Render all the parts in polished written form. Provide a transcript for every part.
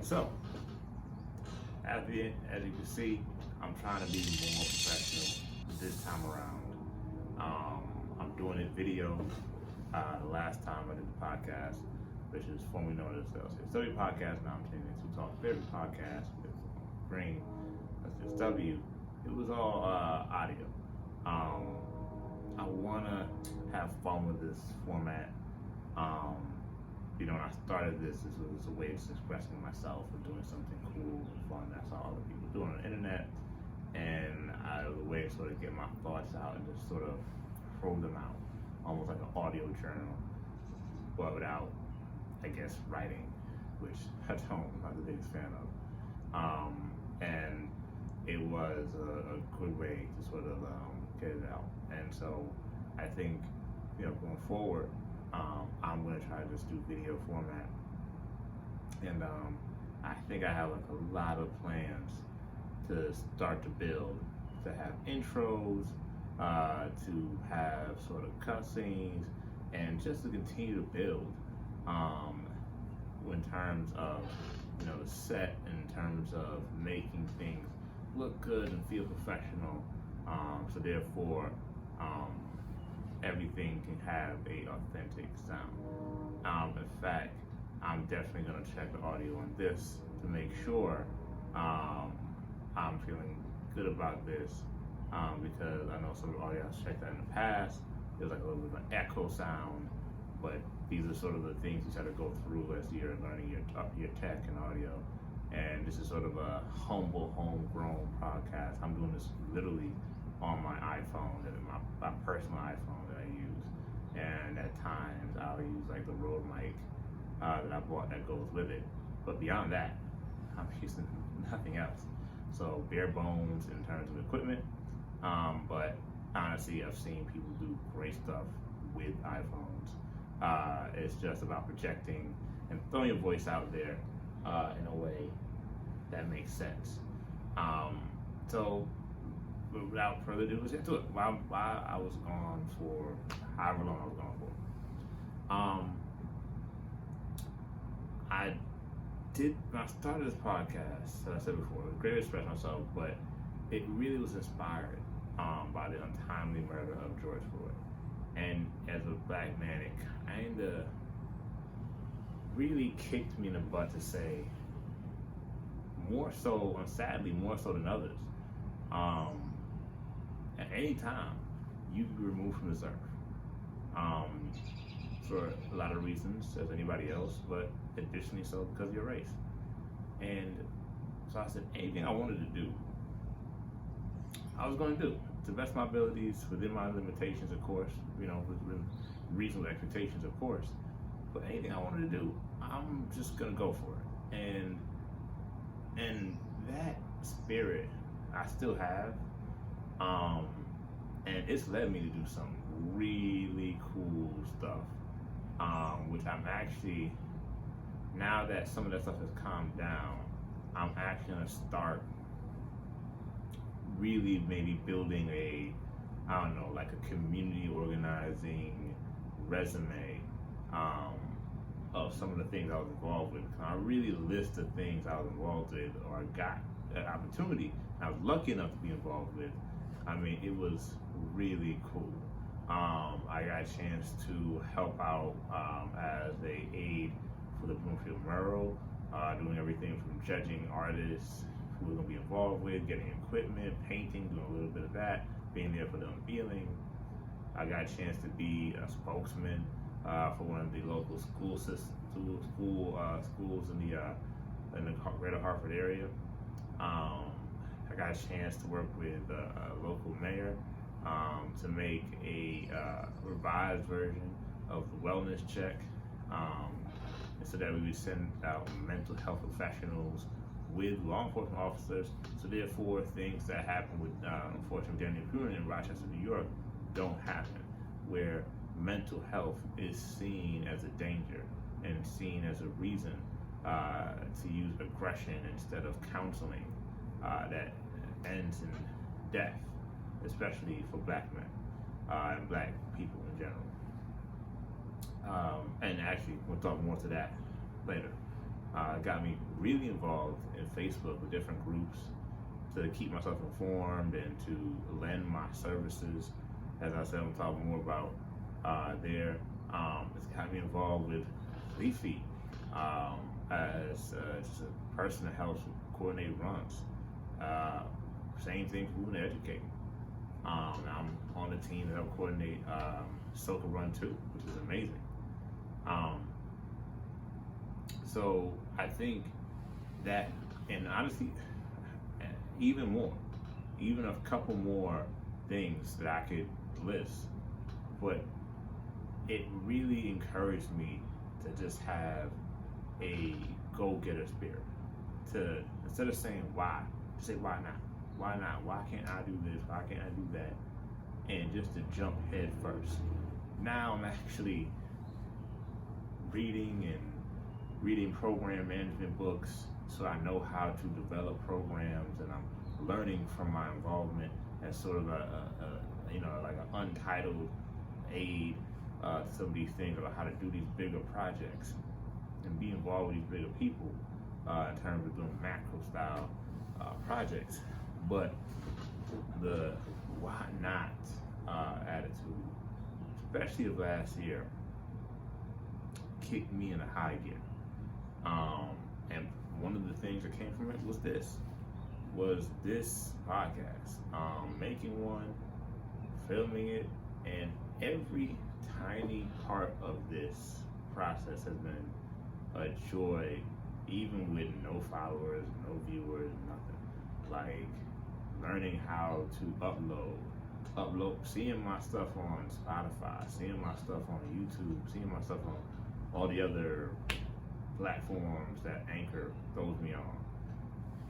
So, as you can see, I'm trying to be more professional this time around. I'm doing a video. The last time I did the podcast, which is formerly known as the Study Podcast, now I'm changing it to Talk Therapy Podcast with Green, SW. It was all audio. I want to have fun with this format. When I started this was a way of expressing myself and doing something cool and fun. That's all other people do on the internet. And it was a way to sort of get my thoughts out and just sort of throw them out, almost like an audio journal, but without, I guess, writing, which I'm not the biggest fan of. And it was a good way to sort of get it out. And so I think, going forward, I'm going to try to just do video format. And I think I have like a lot of plans to start to build, to have intros, to have sort of cutscenes, and just to continue to build in terms of the set, in terms of making things look good and feel professional. So therefore, everything can have a authentic sound. In fact, I'm definitely going to check the audio on this to make sure I'm feeling good about this, because I know some of the audio I've checked out in the past, there's like a little bit of an echo sound, but these are sort of the things you try to go through as you're learning your tech and audio. And this is sort of a humble, homegrown podcast. I'm doing this literally on my iPhone, my personal iPhone that I use. And at times I'll use like the Rode mic that I bought that goes with it. But beyond that, I'm using nothing else. So bare bones in terms of equipment. But honestly, I've seen people do great stuff with iPhones. It's just about projecting and throwing your voice out there in a way that makes sense. So without further ado, let's get to it. While I was gone for however long I was gone for, when I started this podcast, as I said before, it was great to express myself, but it really was inspired by the untimely murder of George Floyd. And as a black man, it kind of really kicked me in the butt to say, more so, and sadly, more so than others, at any time, you can be removed from this earth. For a lot of reasons, as anybody else, but additionally so because of your race. And so I said, anything I wanted to do, I was going to do to the best of my abilities, within my limitations, of course, with reasonable expectations, of course. But anything I wanted to do, I'm just going to go for it. And that spirit I still have, and it's led me to do some really cool stuff, which I'm actually, now that some of that stuff has calmed down, I'm actually going to start really maybe building like a community organizing resume of some of the things I was involved with. I really list the things I was involved with, or I got an opportunity, I was lucky enough to be involved with. I mean, it was really cool. I got a chance to help out as an aide for the Bloomfield Mural, doing everything from judging artists who were going to be involved with, getting equipment, painting, doing a little bit of that, being there for the unveiling. I got a chance to be a spokesman for one of the local schools in the greater Hartford area. I got a chance to work with a local mayor to make a revised version of the wellness check, so that we would send out mental health professionals with law enforcement officers. So therefore, things that happen with, unfortunately, Daniel Bruin in Rochester, New York, don't happen, where mental health is seen as a danger and seen as a reason to use aggression instead of counseling that ends in death, especially for black men and black people in general. And actually, we'll talk more to that later. got me really involved in Facebook with different groups to keep myself informed and to lend my services. As I said, I'm talking more about there. It's got me involved with Leafy as just a person that helps coordinate runs. Same thing for Food and Educate. I'm on the team to help coordinate Soka Run 2, which is amazing. So I think that, and honestly, even more, even a couple more things that I could list, but it really encouraged me to just have a go-getter spirit. To, instead of saying why, say why not? Why not? Why can't I do this? Why can't I do that? And just to jump head first. Now I'm actually reading program management books, so I know how to develop programs, and I'm learning from my involvement as sort of a like an untitled aid to some of these things about how to do these bigger projects and be involved with these bigger people in terms of doing macro style projects. But the why not attitude, especially of last year, kicked me in a high gear. And one of the things that came from it was this podcast, making one, filming it, and every tiny part of this process has been a joy, even with no followers, no viewers, nothing. Like learning how to upload, seeing my stuff on Spotify, seeing my stuff on YouTube, seeing my stuff on all the other platforms that Anchor throws me on.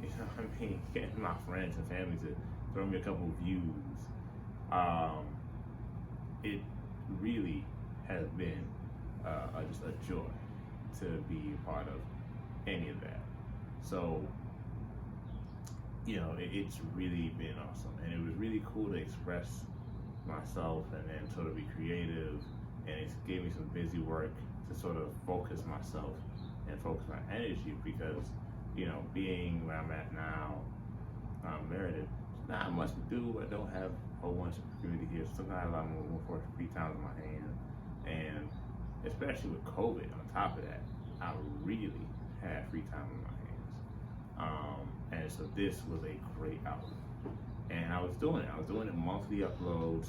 You know what I mean? Getting my friends and family to throw me a couple views. It really has been just a joy to be a part of any of that. So, it's really been awesome. And it was really cool to express myself and then sort of be creative. And it gave me some busy work to sort of focus myself and focus my energy, because being where I'm at now, I'm married, not much to do. I don't have a whole bunch of community here, so I have a lot more free time in my hand. And especially with COVID on top of that, I really had free time in my hands. And so this was a great outlet. And I was doing it monthly uploads,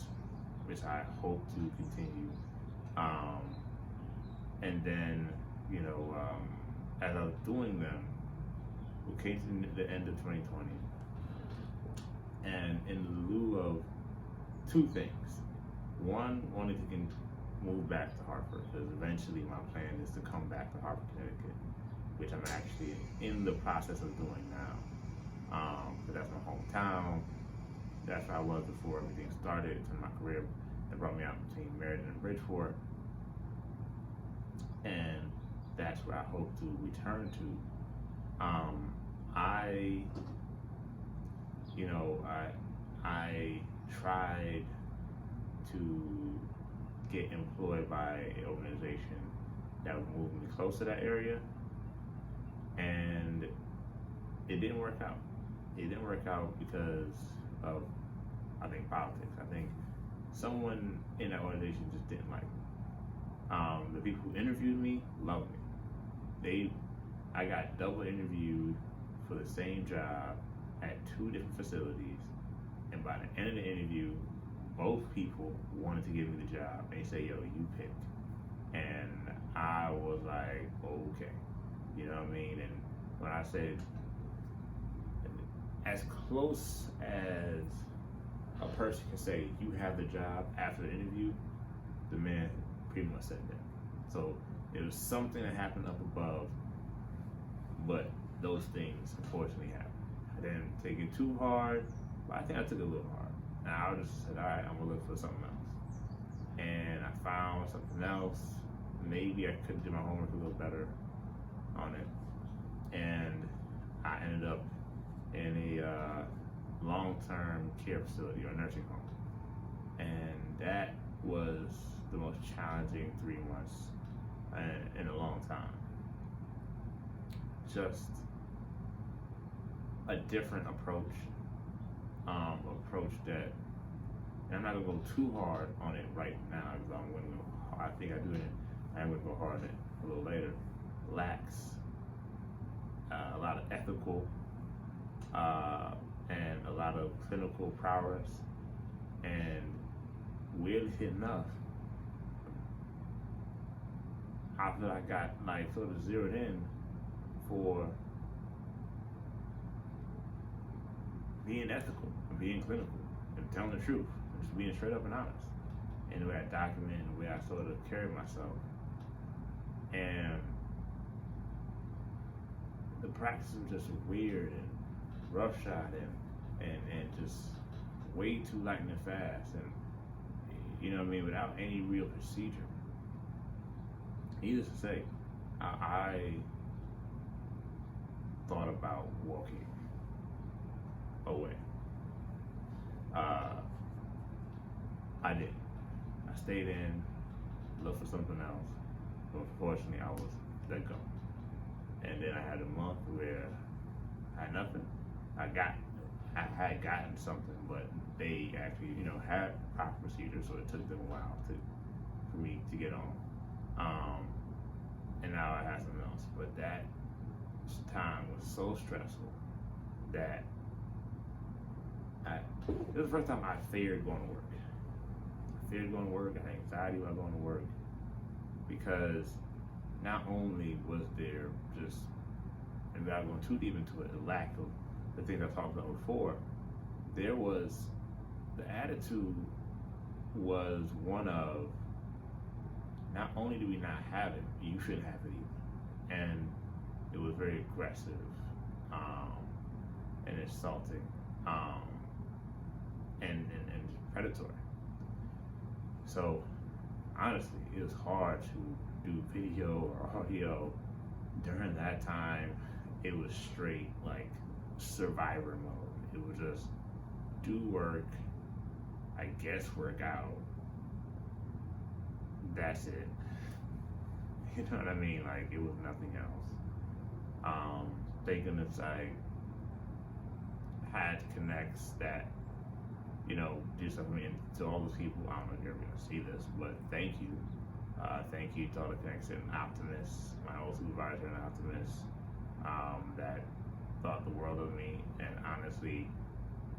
which I hope to continue. And then, as I was doing them, we came to the end of 2020. And in lieu of two things. One, wanted to move back to Hartford, because eventually my plan is to come back to Hartford, Connecticut, which I'm actually in the process of doing now. Because that's my hometown. That's where I was before everything started in my career. That brought me out between Meriden and Bridgeport. And that's where I hope to return to. I tried to get employed by an organization that would move me close to that area, and it didn't work out. It didn't work out because of, I think, politics. I think someone in that organization just didn't like me. The people who interviewed me loved me. I got double interviewed for the same job at two different facilities, and by the end of the interview, both people wanted to give me the job. They say, "Yo, you pick," and I was like, "Okay," you know what I mean? And when I said, as close as a person can say you have the job after the interview, the man pretty much said that. So it was something that happened up above, but those things unfortunately happened. I didn't take it too hard, but I think I took it a little hard. And I just said, all right, I'm gonna look for something else. And I found something else. Maybe I could do my homework a little better on it. And I ended up in a long-term care facility or nursing home. And that was the most challenging 3 months in a long time. just a different approach. Approach that, and I'm not gonna go too hard on it right now because I'm gonna go. I think I do it. I'm gonna go hard on it a little later. Lacks a lot of ethical and a lot of clinical prowess, and weirdly enough, I feel I got like sort of zeroed in for being ethical and being clinical and telling the truth and just being straight up and honest in the way I document and the way I sort of carry myself. And the practice was just weird and roughshod and just way too lightning and fast, and you know what I mean, without any real procedure. Needless to say, I thought about walking away. I did. I stayed in, looked for something else, but unfortunately I was let go. And then I had a month where I had nothing. I had gotten something, but they actually, had proper procedures, so it took them a while for me to get on. And now I had something else, but that time was so stressful that it was the first time I feared going to work. I feared going to work. I had anxiety about going to work because not only was there just, and without going too deep into it, the lack of the things I talked about before, there was, the attitude was one of, not only do we not have it, you shouldn't have it either. And it was very aggressive and insulting and predatory. So honestly, it was hard to do video or audio during that time. It was straight like survivor mode. It was just do work, I guess work out, that's it. You know what I mean? Like, it was nothing else. Thank goodness I had connects that, do something. And to all those people, I don't know if you're going to see this, but thank you. Thank you to all the connects in Optimus, my old supervisor in Optimus, that thought the world of me, and honestly,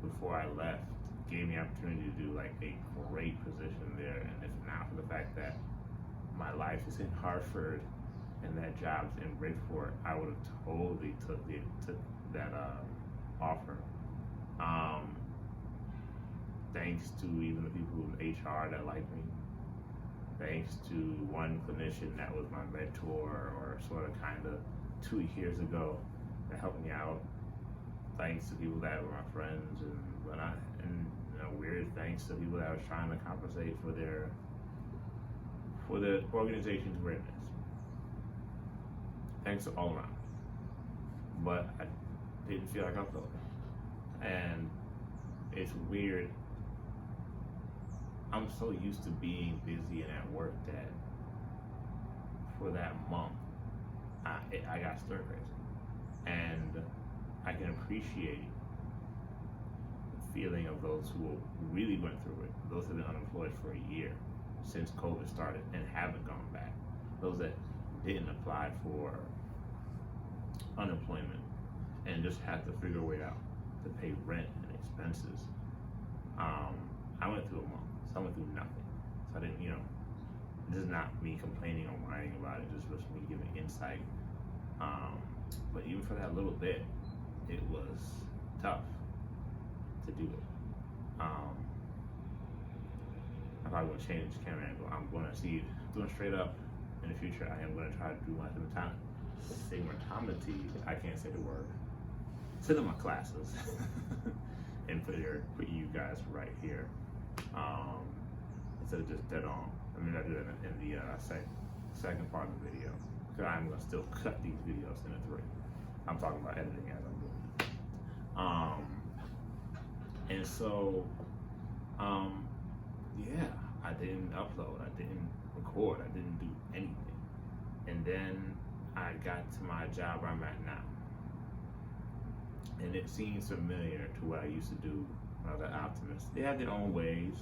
before I left, gave me the opportunity to do like a great position there. And if not for the fact that my life is in Hartford and that job's in Bridgeport, I would have totally took that offer. Thanks to even the people in HR that like me. Thanks to one clinician that was my mentor, or sort of kind of 2 years ago, that helped me out. Thanks to people that were my friends and whatnot, and weird thanks to people that was trying to compensate for the organization's greatness. Thanks to all around. But I didn't feel like I felt it. And it's weird. I'm so used to being busy and at work that for that month, I got stir crazy. And I can appreciate the feeling of those who really went through it, those who have been unemployed for a year since COVID started and haven't gone back, those that didn't apply for unemployment and just have to figure a way out to pay rent and expenses. I went through a month, so I went through nothing. So I didn't, this is not me complaining or whining about it, just was me giving insight. But even for that little bit, it was tough to do it. I'm probably going to change this camera angle. I'm going to see, doing straight up in the future, I am going to try to do my cinematography. I can't say the word. Cinema classes. And put you guys right here. Instead of just dead on. I mean, I do that in the second part of the video. Because I'm going to still cut these videos into 3. I'm talking about editing as I'm doing it. And so, yeah, I didn't upload, I didn't record, I didn't do anything. And then I got to my job where I'm at now. And it seems familiar to what I used to do when I was at Optimus. They have their own ways,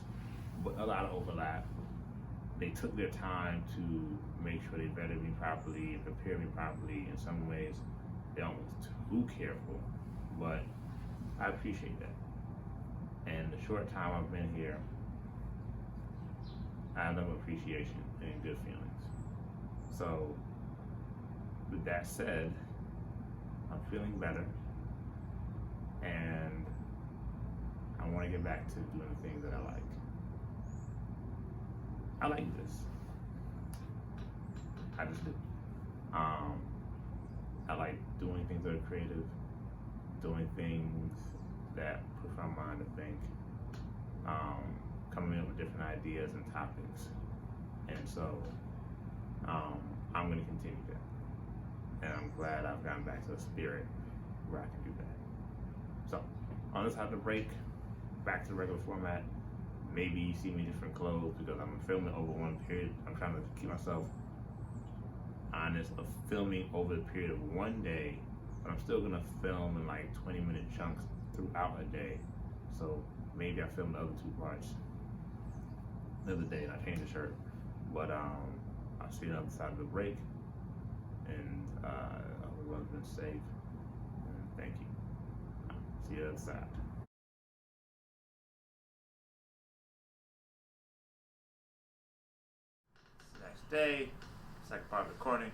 but a lot of overlap. They took their time to make sure they vetted me properly and prepared me properly. In some ways, they're almost too careful, but I appreciate that. And the short time I've been here, I have enough appreciation and good feelings. So, with that said, I'm feeling better, and I want to get back to doing the things that I like. I like this. I just do. I like doing things that are creative, doing things that push my mind to think, coming up with different ideas and topics. And so I'm going to continue that. And I'm glad I've gotten back to a spirit where I can do that. So, on this side of the break, back to the regular format. Maybe you see me in different clothes because I'm filming over one period. I'm trying to keep myself honest of filming over the period of one day, but I'm still gonna film in like 20-minute chunks throughout a day. So maybe I film the other two parts the other day and I change the shirt. But I'll see you on the other side of the break, and I hope everyone's been safe. And thank you. See you on the other side. Next day, second part of the recording.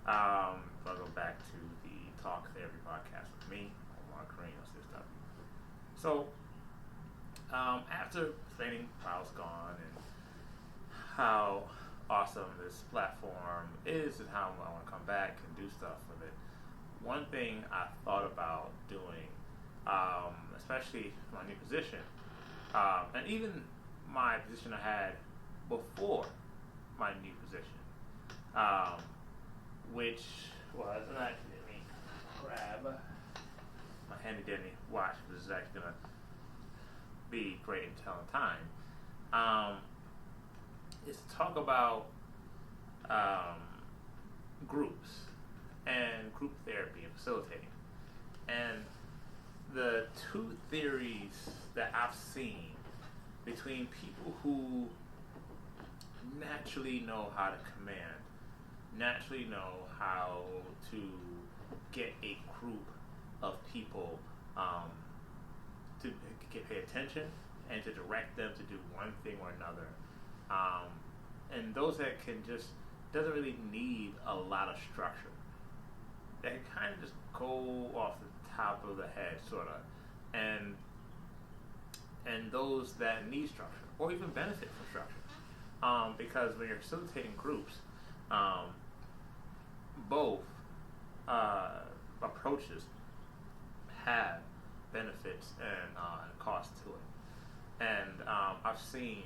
I'll go back to the Talk Therapy podcast with me, Omar Kareem, CSW. So, after explaining why I was gone and how awesome this platform is and how I want to come back and do stuff with it, one thing I thought about doing, especially my new position, and even my position I had before my new position, which was, and actually let me grab my handy dandy watch, because it's actually gonna be great in telling time, is to talk about groups and group therapy and facilitating. And the two theories that I've seen between people who naturally know how to command, naturally know how to get a group of people to pay attention and to direct them to do one thing or another. And those that can just, doesn't really need a lot of structure. That can kind of just go off the top of the head, sort of. And those that need structure, or even benefit from structure. Because when you're facilitating groups, both approaches have benefits and costs to it. And I've seen,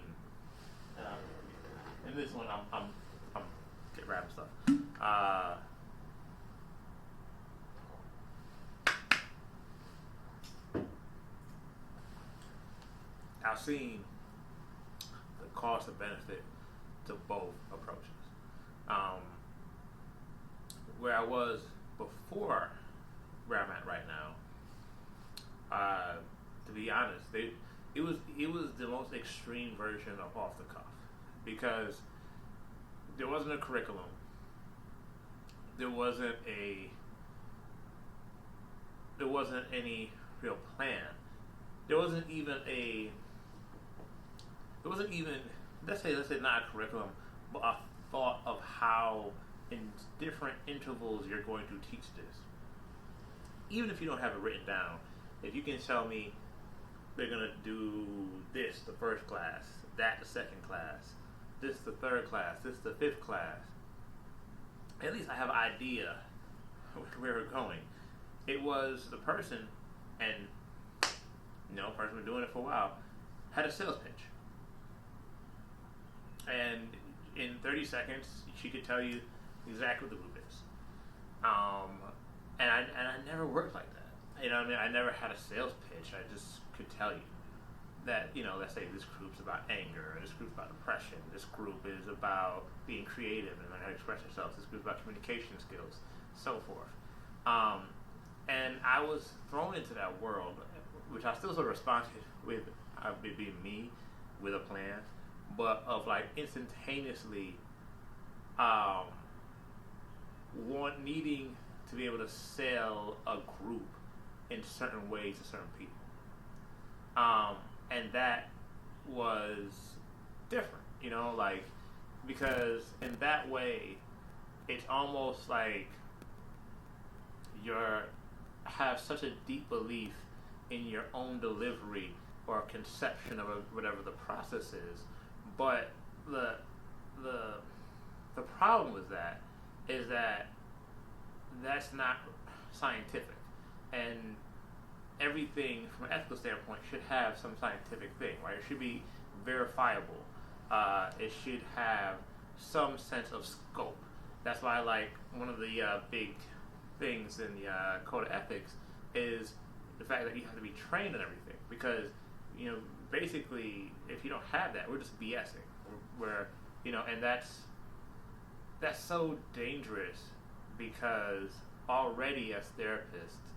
in this one, I'm get grabbing stuff. I've seen the cost and benefit to both approaches. Where I was before where I'm at right now, to be honest, it was the most extreme version of off the cuff, because there wasn't a curriculum, there wasn't any real plan, there wasn't even let's say not a curriculum, but a thought of how in different intervals you're going to teach this. Even if you don't have it written down, if you can tell me they're going to do this the first class, that the second class, this the third class, this the fifth class, at least I have an idea where we're going. It was the person, and person been doing it for a while, had a sales pitch. And in 30 seconds, she could tell you exactly what the group is. And I never worked like that. I never had a sales pitch. I just could tell you that, let's say this group's about anger, this group's about depression, this group is about being creative and how to express yourself. This group is about communication skills, so forth. And I was thrown into that world, which I still sort of responded with it being me with a plan, but of like instantaneously needing to be able to sell a group in certain ways to certain people. And that was different, like, because in that way, it's almost like you're have such a deep belief in your own delivery or conception of whatever the process is. But the problem with that is that that's not scientific, and everything from an ethical standpoint should have some scientific thing, right? It should be verifiable. It should have some sense of scope. That's why, like, one of the big things in the code of ethics is the fact that you have to be trained on everything, because basically, if you don't have that, we're just BSing. And that's so dangerous, because already as therapists,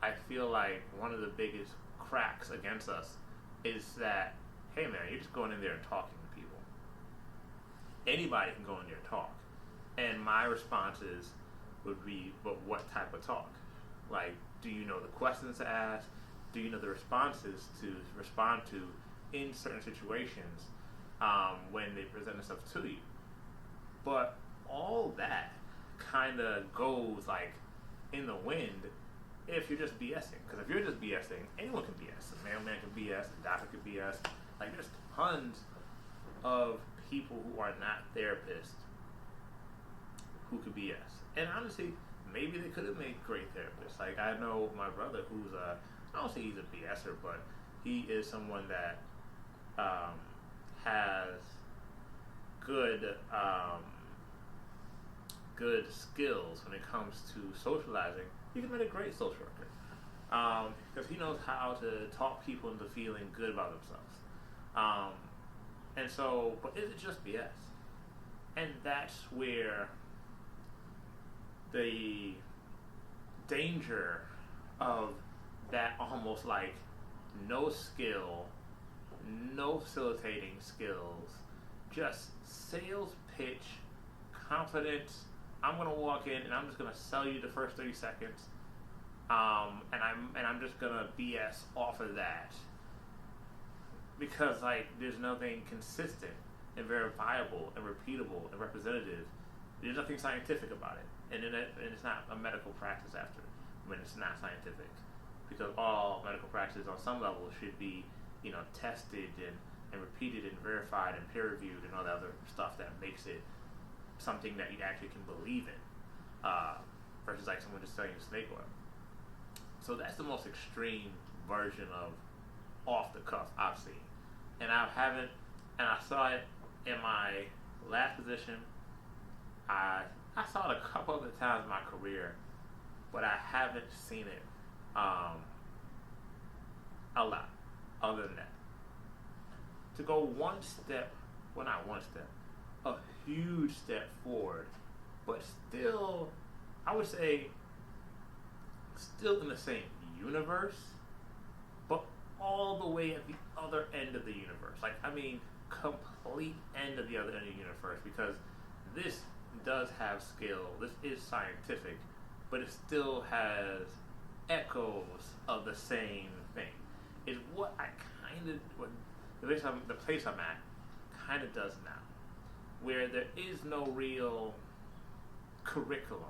I feel like one of the biggest cracks against us is that, hey man, you're just going in there and talking to people. Anybody can go in there and talk. And my responses would be, but what type of talk? Like, do you know the questions to ask? Do you know the responses to respond to in certain situations when they present themselves to you? But all that kind of goes like in the wind if you're just BSing. Because if you're just BSing, anyone can BS. A mailman can BS, a doctor can BS. Like, there's tons of people who are not therapists who could BS. And honestly, maybe they could have made great therapists. Like, I know my brother who's I don't say he's a BSer, but he is someone that has good skills when it comes to socializing. He can be a great social worker, because he knows how to talk people into feeling good about themselves. And so, but is it just BS? And that's where the danger of that almost like no skill, no facilitating skills, just sales pitch, confidence. I'm gonna walk in and I'm just gonna sell you the first 30 seconds, and I'm just gonna BS off of that, because like there's nothing consistent and verifiable and repeatable and representative. There's nothing scientific about it, and it's not a medical practice after when it's not scientific, because all medical practices on some level should be tested and repeated and verified and peer reviewed and all that other stuff that makes it something that you actually can believe in, versus like someone just selling you snake oil. So that's the most extreme version of off the cuff I've seen, and I saw it in my last position. I saw it a couple other times in my career, but I haven't seen it a lot other than that. To go one step, well, not one step, a huge step forward, but still, I would say, still in the same universe, but all the way at the other end of the universe. Like, I mean, complete end of the other end of the universe, because this does have skill, this is scientific, but it still has echoes of the same thing. It's what I kind of, the place I'm at kind of does now, where there is no real curriculum,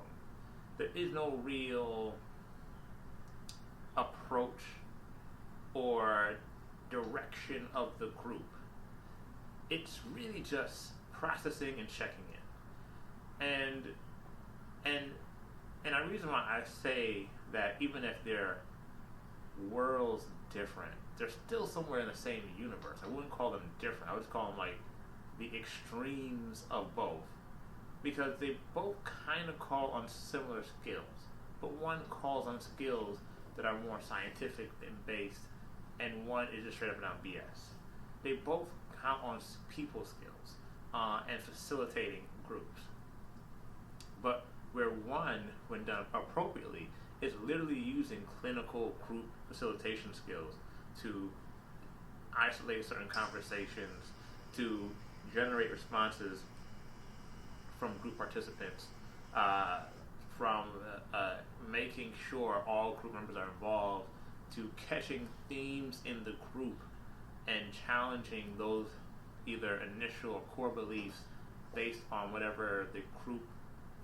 there is no real approach or direction of the group. It's really just processing and checking in. And the reason why I say that, even if they're worlds different, they're still somewhere in the same universe. I wouldn't call them different. I would just call them like the extremes of both, because they both kind of call on similar skills, but one calls on skills that are more scientific and based, and one is just straight up and down BS. They both count on people skills and facilitating groups. But where one, when done appropriately, is literally using clinical group facilitation skills to isolate certain conversations, to generate responses from group participants, from making sure all group members are involved, to catching themes in the group and challenging those either initial or core beliefs based on whatever the group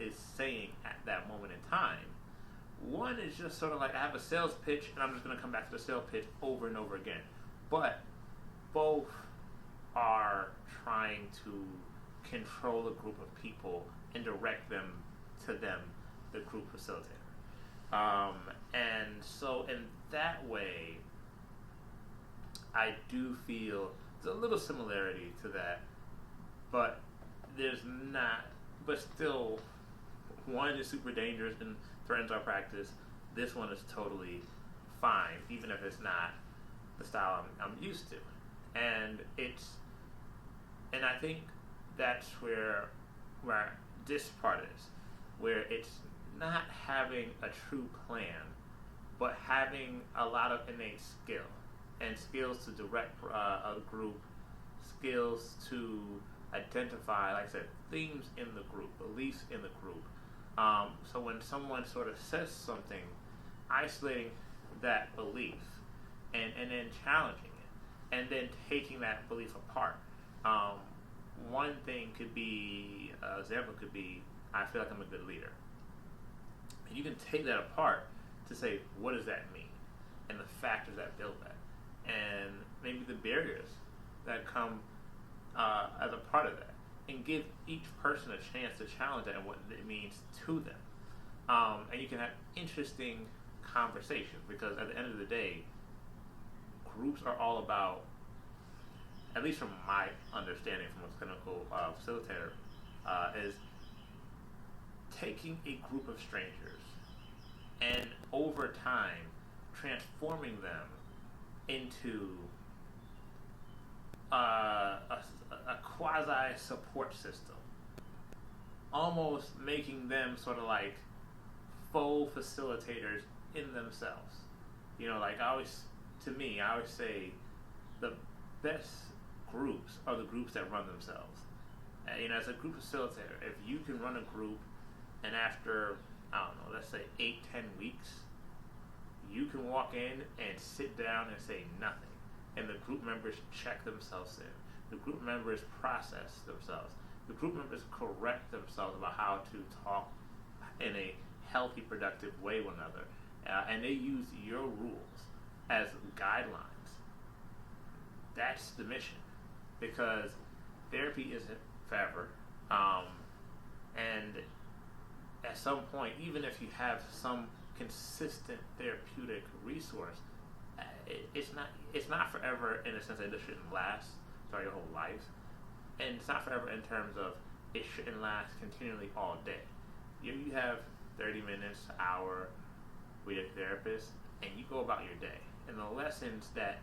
is saying at that moment in time. One is just sort of like, I have a sales pitch and I'm just going to come back to the sales pitch over and over again. But both are trying to control a group of people and direct them to them, the group facilitator. And so in that way, I do feel there's a little similarity to that, but there's not, but still, one is super dangerous and threatens our practice. This one is totally fine, even if it's not the style I'm used to. And I think that's where this part is, where it's not having a true plan, but having a lot of innate skill and skills to direct a group, skills to identify, like I said, themes in the group, beliefs in the group. So when someone sort of says something, isolating that belief and then challenging it, and then taking that belief apart. One thing could be, example could be, I feel like I'm a good leader. And you can take that apart to say, what does that mean? And the factors that build that. And maybe the barriers that come as a part of that. And give each person a chance to challenge that and what it means to them. And you can have interesting conversations, because at the end of the day, groups are all about, at least from my understanding from a clinical facilitator, is taking a group of strangers and over time transforming them into a quasi support system, almost making them sort of like faux facilitators in themselves. You know, like I always say the best groups are the groups that run themselves. You know, as a group facilitator, if you can run a group and after, I don't know, let's say 8-10 weeks, you can walk in and sit down and say nothing, and the group members check themselves in. The group members process themselves. The group members correct themselves about how to talk in a healthy, productive way with one another. And they use your rules as guidelines. That's the mission. Because therapy isn't forever. And at some point, even if you have some consistent therapeutic resource, it's not forever in the sense that it shouldn't last throughout your whole life. And it's not forever in terms of it shouldn't last continually all day. You have 30 minutes, an hour with your therapist, and you go about your day. And the lessons that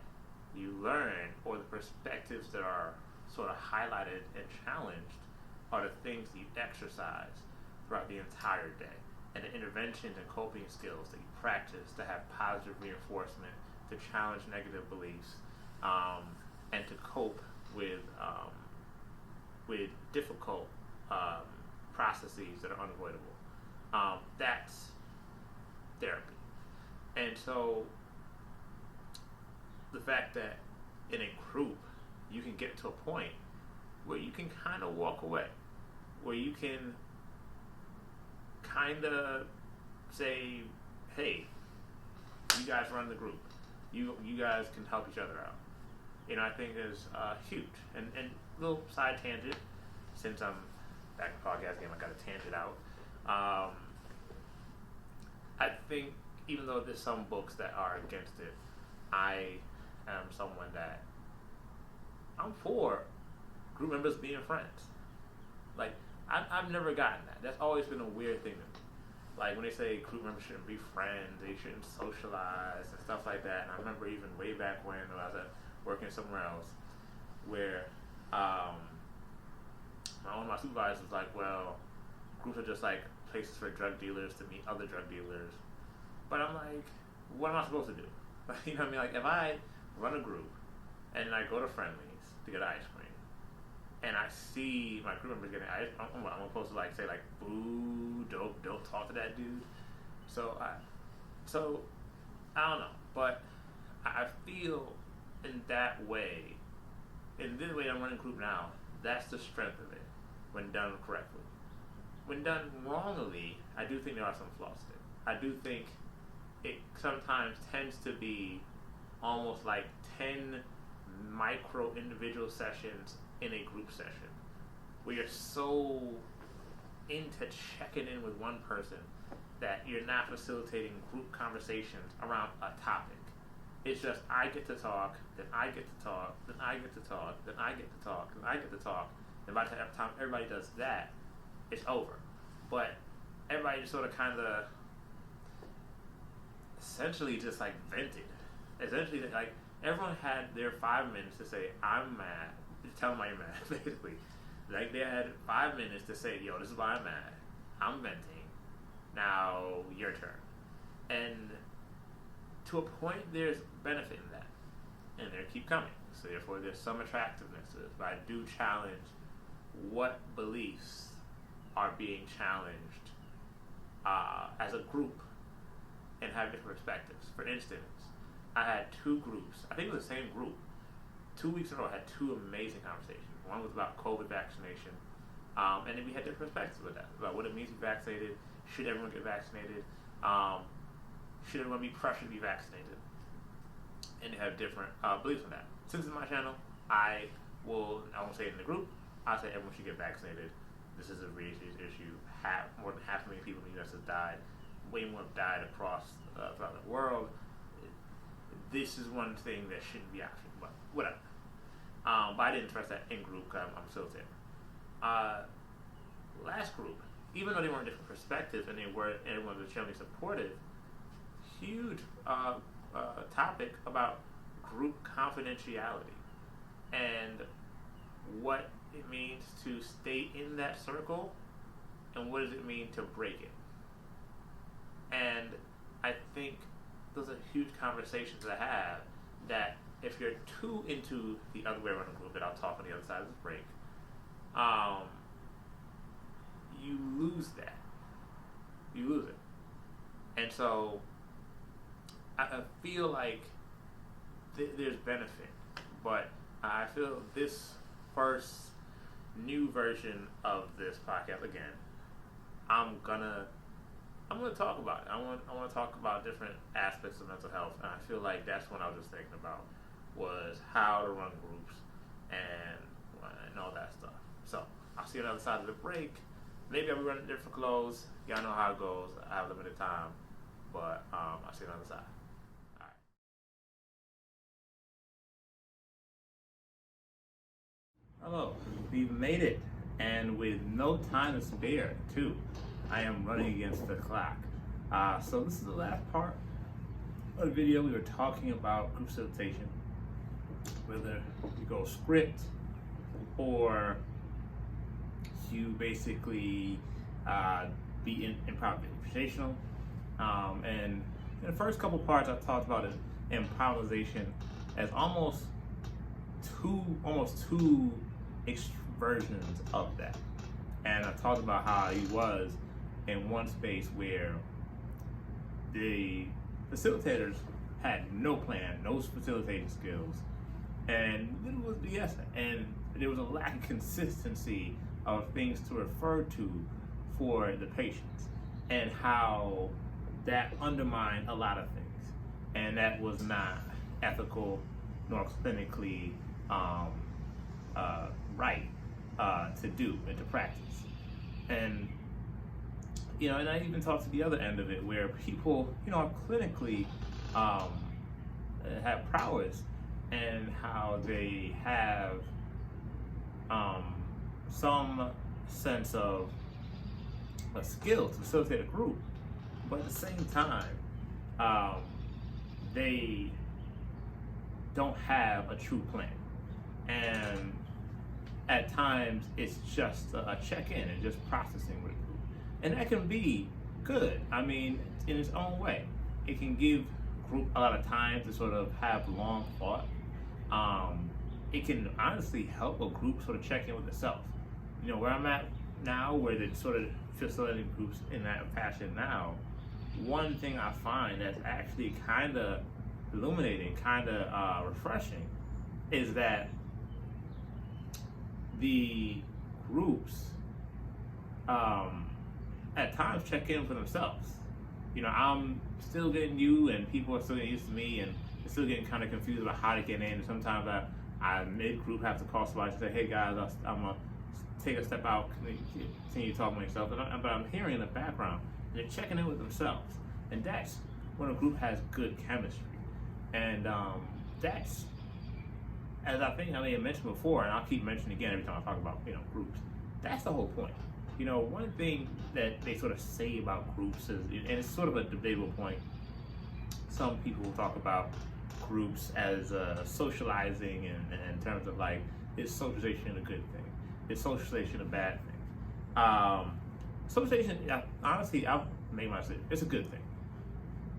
you learn, or the perspectives that are sort of highlighted and challenged, are the things that you exercise throughout the entire day. And the interventions and coping skills that you practice to have positive reinforcement, to challenge negative beliefs, and to cope with difficult processes that are unavoidable. That's therapy. And so the fact that in a group you can get to a point where you can kind of walk away, where you can kind of say, hey, you guys run the group. You guys can help each other out. You know, I think is huge. And little side tangent, since I'm back in the podcast game, I got to tangent out. I think even though there's some books that are against it, I am someone that I'm for group members being friends. Like, I've never gotten that. That's always been a weird thing to me. Like, when they say group members shouldn't be friends, they shouldn't socialize and stuff like that. And I remember even way back when I was working somewhere else, where one of my supervisors was like, well, groups are just like places for drug dealers to meet other drug dealers. But I'm like, what am I supposed to do? You know what I mean? Like, if I run a group and I go to Friendly's to get ice cream, and I see my group members getting ice, I'm supposed to like say like, boo, don't talk to that dude. So I don't know, but I feel in that way, in this way I'm running a group now, that's the strength of it when done correctly. When done wrongly, I do think there are some flaws to it. I do think it sometimes tends to be almost like 10 micro individual sessions in a group session where you're so into checking in with one person that you're not facilitating group conversations around a topic. It's just I get to talk, then I get to talk, then I get to talk, then I get to talk, then I get to talk. And by the time everybody does that, it's over. But everybody just sort of kind of essentially just like vented. Essentially, like everyone had their 5 minutes to say, I'm mad. Tell them why you're mad, basically. Like they had 5 minutes to say, yo, this is why I'm mad. I'm venting. Now, your turn. And to a point, there's benefit in that. And they keep coming. So therefore, there's some attractiveness to this. But I do challenge what beliefs are being challenged as a group and have different perspectives. For instance, I had 2 groups. I think it was the same group. 2 weeks in a row, I had 2 amazing conversations. One was about COVID vaccination. And then we had different perspectives with that. About what it means to be vaccinated. Should everyone get vaccinated? Should everyone be pressured to be vaccinated? And they have different beliefs on that. Since it's my channel, I won't say it in the group. I'll say everyone should get vaccinated. This is a really serious issue. More than 500,000 people in the U.S. have died. Way more have died across throughout the world. This is one thing that shouldn't be optional, but whatever. But I didn't trust that in group because I'm still there. Last group, even though they were in different perspectives and everyone was generally supportive, huge topic about group confidentiality and what it means to stay in that circle and what does it mean to break it. And I think those are huge conversations to have that if you're too into the other way around the group, that I'll talk on the other side of this break, you lose that. You lose it. And so I feel like there's benefit, but I feel this first new version of this podcast, again, I'm gonna talk about it. I want to talk about different aspects of mental health, and I feel like that's what I was just thinking about, was how to run groups and all that stuff. So I'll see you on the other side of the break. Maybe I'll be running different clothes. Y'all know how it goes. I have limited time, but I'll see you on the other side. All right. Hello, we've made it, and with no time to spare, too. I am running against the clock. So this is the last part of the video. We were talking about group facilitation, whether you go script or you basically be improvisational. And in the first couple parts, I talked about improvisation as almost two versions of that. And I talked about how he was in one space where the facilitators had no plan, no facilitating skills, and it was BS. And there was a lack of consistency of things to refer to for the patients, and how that undermined a lot of things, and that was not ethical nor clinically right to do and to practice. And and I even talked to the other end of it, where people are clinically have prowess, and how they have some sense of a skill to facilitate a group, but at the same time they don't have a true plan. And at times it's just a check-in and just processing with a group. and that can be good. I mean, in its own way, it can give group a lot of time to sort of have long thought. It can honestly help a group sort of check in with itself. You know, where I'm at now, where they're sort of facilitating groups in that fashion now, one thing I find that's actually kind of illuminating, kind of refreshing, is that the groups at times check in for themselves. You know, I'm still getting you, and people are still getting used to me, and they're still getting kind of confused about how to get in. And sometimes I mid-group have to call somebody and say, hey guys, I'm going to take a step out, continue talking with yourself. But I'm hearing in the background, they're checking in with themselves. And that's when a group has good chemistry. And that's, as I think I may have mentioned before, and I'll keep mentioning again every time I talk about, you know, groups, that's the whole point. You know, one thing that they sort of say about groups is, and it's sort of a debatable point, some people talk about groups as socializing in terms of like, is socialization a good thing? Is socialization a bad thing? Socialization, honestly, I've made my decision, it's a good thing.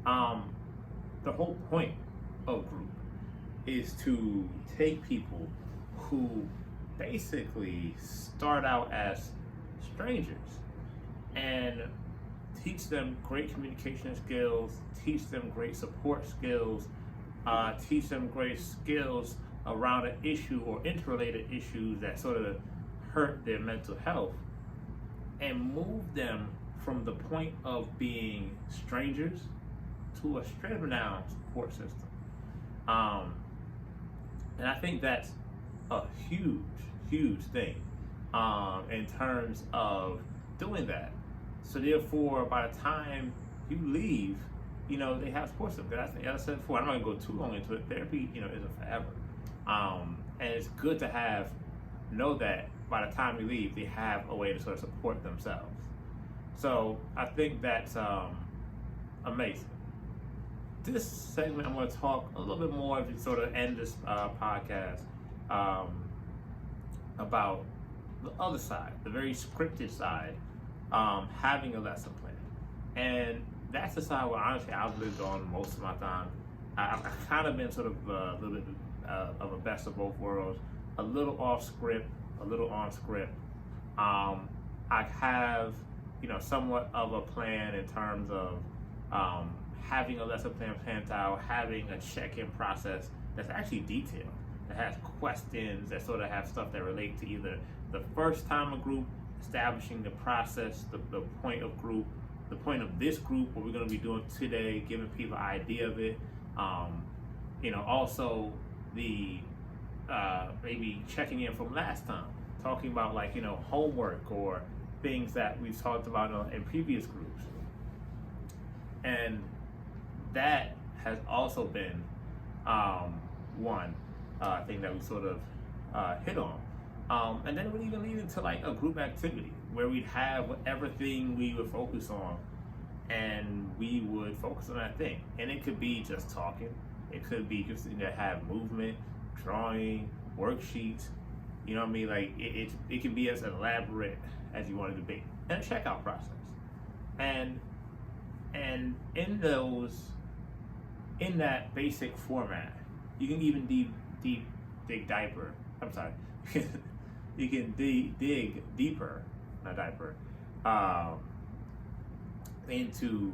The whole point of group is to take people who basically start out as strangers and teach them great communication skills, teach them great support skills, teach them great skills around an issue or interrelated issues that sort of hurt their mental health, and move them from the point of being strangers to a straight up and down support system. And I think that's a huge, huge thing in terms of doing that. So therefore, by the time you leave, you know, they have support system. As I said before, I'm not gonna go too long into it. Therapy, you know, isn't forever. And it's good to know that by the time you leave, they have a way to sort of support themselves. So I think that's amazing. This segment, I'm going to talk a little bit more, if you sort of end this podcast, about the other side, the very scripted side, having a lesson plan. And that's the side where honestly I've lived on most of my time. I've kind of been sort of a little bit of a best of both worlds, a little off script, a little on script. I have, you know, somewhat of a plan in terms of having a lesson plan planned out, having a check-in process that's actually detailed, that has questions, that sort of have stuff that relate to either the first time a group, establishing the process, the point of group, the point of this group, what we're going to be doing today, giving people an idea of it. You know, also the maybe checking in from last time, talking about like, you know, homework or things that we've talked about in previous groups. And that has also been one thing that we sort of hit on. And then it would even lead into like a group activity where we'd have whatever thing we would focus on, and we would focus on that thing. And it could be just talking. It could be just, you know, have movement, drawing, worksheets. You know what I mean? Like it can be as elaborate as you want it to be. And a checkout process. And in that basic format, you can even dig deeper. I'm sorry. You can dig deeper, not diaper, into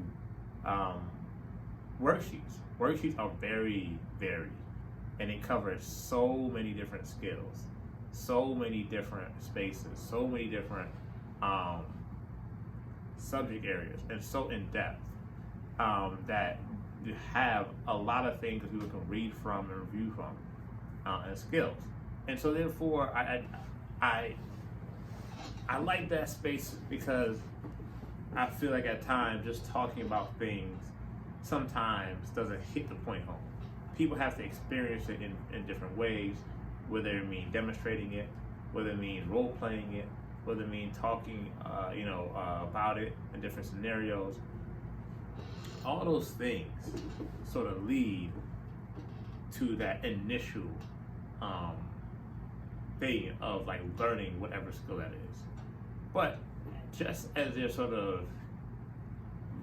worksheets. Worksheets are very varied, and it covers so many different skills, so many different spaces, so many different subject areas, and so in depth that you have a lot of things that people can read from and review from, and skills. And so therefore, I like that space because I feel like at times just talking about things sometimes doesn't hit the point home. People have to experience it in different ways, whether it means demonstrating it, whether it means role playing it, whether it means talking, about it in different scenarios. All those things sort of lead to that initial thing of like learning whatever skill that is. But just as there's sort of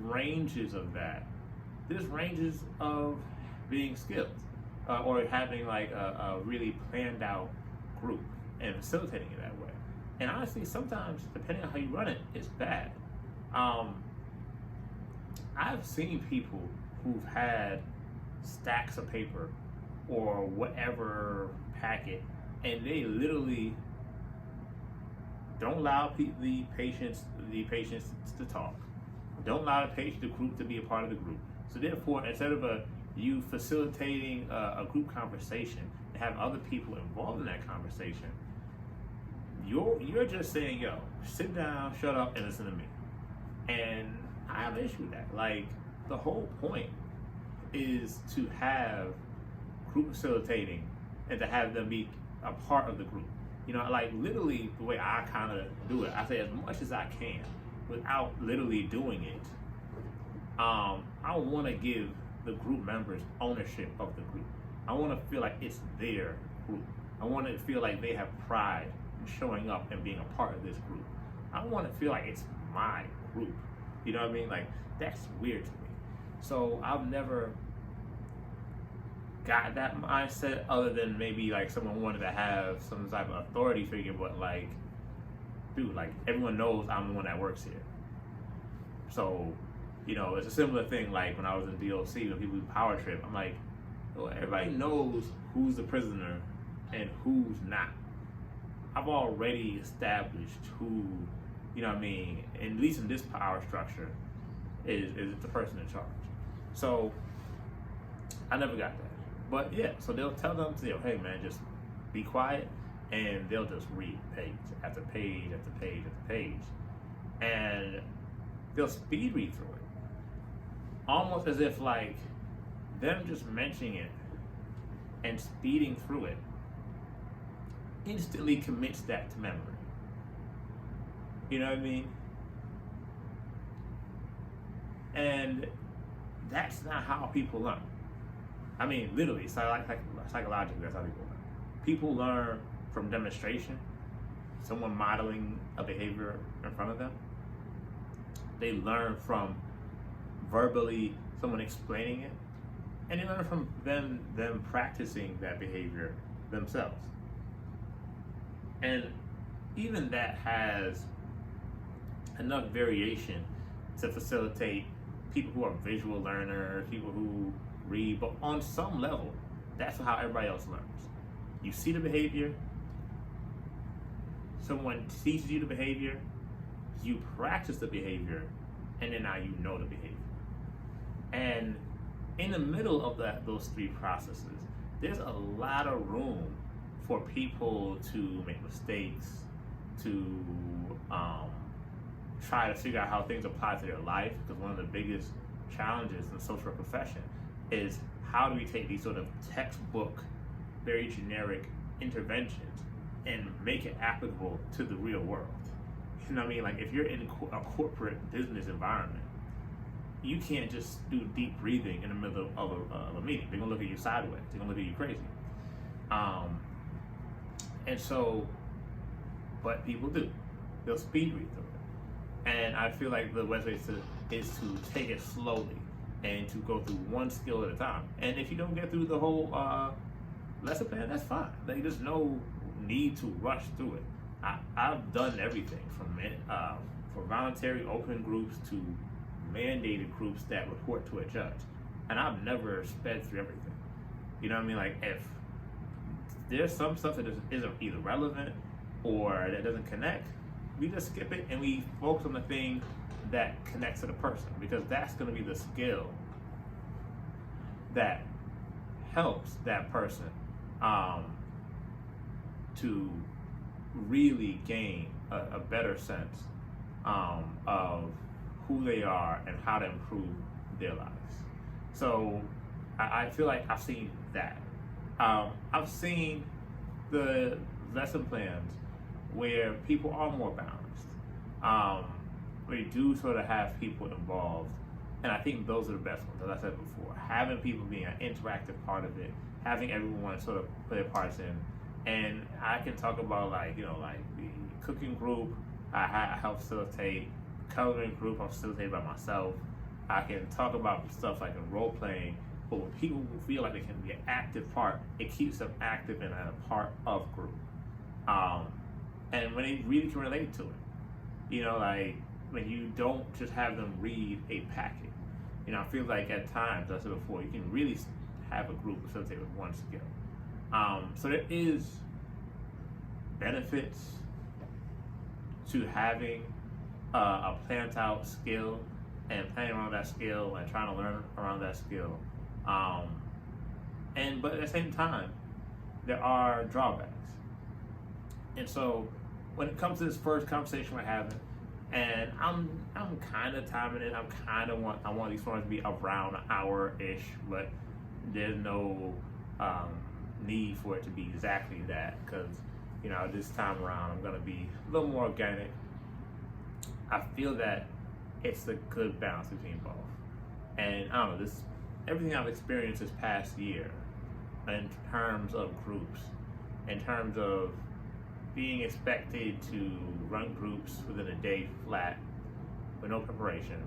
ranges of that, there's ranges of being skilled or having like a really planned out group and facilitating it that way. And honestly, sometimes depending on how you run it, it's bad. I've seen people who've had stacks of paper or whatever packet, and they literally don't allow the patients to talk. Don't allow the group to be a part of the group. So therefore, instead of you facilitating a group conversation and have other people involved in that conversation, you're just saying, yo, sit down, shut up, and listen to me. And I have an issue with that. Like, the whole point is to have group facilitating and to have them be a part of the group. You know, like literally the way I kind of do it, I say as much as I can without literally doing it. I want to give the group members ownership of the group. I want to feel like it's their group. I want to feel like they have pride in showing up and being a part of this group. I want to feel like it's my group. You know what I mean? Like, that's weird to me. So I've never got that mindset other than maybe like someone wanted to have some type of authority figure, but like, dude, like everyone knows I'm the one that works here. So, you know, it's a similar thing like when I was in DOC when people do power trip, I'm like, well, everybody knows who's the prisoner and who's not. I've already established who, you know what I mean, and at least in this power structure, is the person in charge. So I never got that. But yeah, so they'll tell them, hey man, just be quiet, and they'll just read page after page after page after page. And they'll speed read through it. Almost as if like them just mentioning it and speeding through it instantly commits that to memory. You know what I mean? And that's not how people learn. I mean, literally, psychologically, that's how people learn. People learn from demonstration, someone modeling a behavior in front of them. They learn from verbally someone explaining it, and they learn from them practicing that behavior themselves. And even that has enough variation to facilitate people who are visual learners, people who read, but on some level, that's how everybody else learns. You see the behavior, someone teaches you the behavior, you practice the behavior, and then now you know the behavior. And in the middle of those three processes, there's a lot of room for people to make mistakes, to try to figure out how things apply to their life, because one of the biggest challenges in the social work profession is how do we take these sort of textbook, very generic interventions and make it applicable to the real world. You know what I mean? Like if you're in a corporate business environment, you can't just do deep breathing in the middle of a meeting. They're gonna look at you sideways. They're gonna look at you crazy. And so, but people do. They'll speed read through it. And I feel like the best way is to take it slowly and to go through one skill at a time. And if you don't get through the whole lesson plan, that's fine. Like, there's no need to rush through it. I've done everything from for voluntary open groups to mandated groups that report to a judge. And I've never sped through everything. You know what I mean? Like if there's some stuff that isn't either relevant or that doesn't connect, we just skip it and we focus on the thing that connects to the person, because that's going to be the skill that helps that person to really gain a better sense of who they are and how to improve their lives. So I feel like I've seen that. I've seen the lesson plans where people are more balanced. We do sort of have people involved, and I think those are the best ones, as I said before. Having people being an interactive part of it, having everyone sort of play their parts in, and I can talk about like the cooking group I help facilitate coloring group. I'm facilitated by myself. I can talk about stuff like in role playing, but when people feel like they can be an active part, it keeps them active and a part of group. And when they really can relate to it, like when you don't just have them read a packet. I feel like at times, as I said before, you can really have a group facilitate with one skill. So there is benefits to having a planned out skill and planning around that skill and trying to learn around that skill. But at the same time, there are drawbacks. And so when it comes to this first conversation we're having, and I'm kind of timing it. I want these forums to be around an hour-ish, but there's no need for it to be exactly that, because this time around I'm gonna be a little more organic. I feel that it's a good balance between both, and I don't know, everything I've experienced this past year in terms of groups, in terms of being expected to run groups within a day flat with no preparation,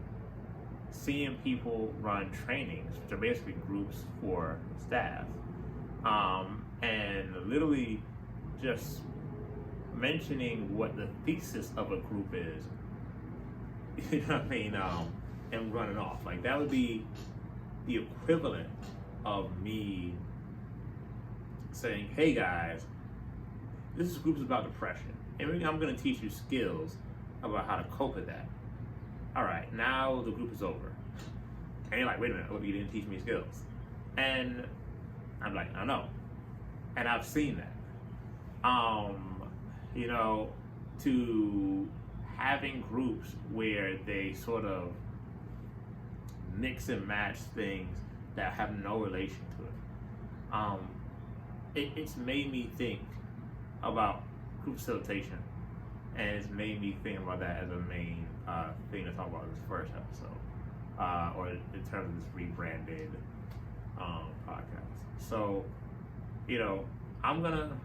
seeing people run trainings, which are basically groups for staff, and literally just mentioning what the thesis of a group is, and running off. Like, that would be the equivalent of me saying, hey guys, this group's about depression, and I'm going to teach you skills about how to cope with that. All right, now the group is over. And you're like, wait a minute, you didn't teach me skills. And I'm like, I know. And I've seen that. To having groups where they sort of mix and match things that have no relation to it. It's made me think about group facilitation, and it's made me think about that as a main thing to talk about in this first episode, or in terms of this rebranded podcast. So, I'm gonna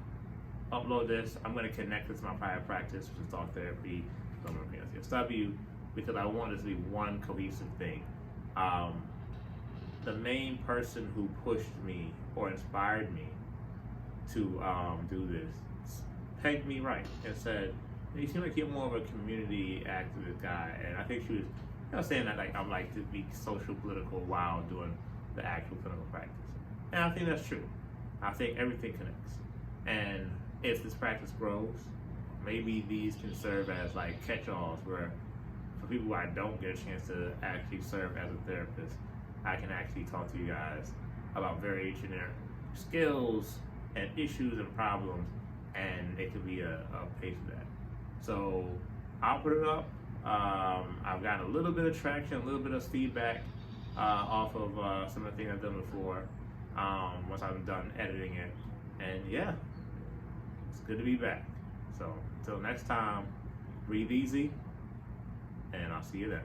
upload this. I'm gonna connect this to my private practice, which is talk therapy. I'm gonna PSW, because I want this to be one cohesive thing. The main person who pushed me or inspired me to do this pegged me right and said, you seem like you're more of a community activist guy. And I think she was saying that like I'm like to be social political while doing the actual clinical practice. And I think that's true. I think everything connects. And if this practice grows, maybe these can serve as like catch-alls where for people who I don't get a chance to actually serve as a therapist, I can actually talk to you guys about very generic skills and issues and problems, and it could be a page for that. So I'll put it up. I've gotten a little bit of traction, a little bit of feedback off of some of the things I've done before, once I'm done editing it. And yeah, it's good to be back. So until next time, breathe easy, and I'll see you then.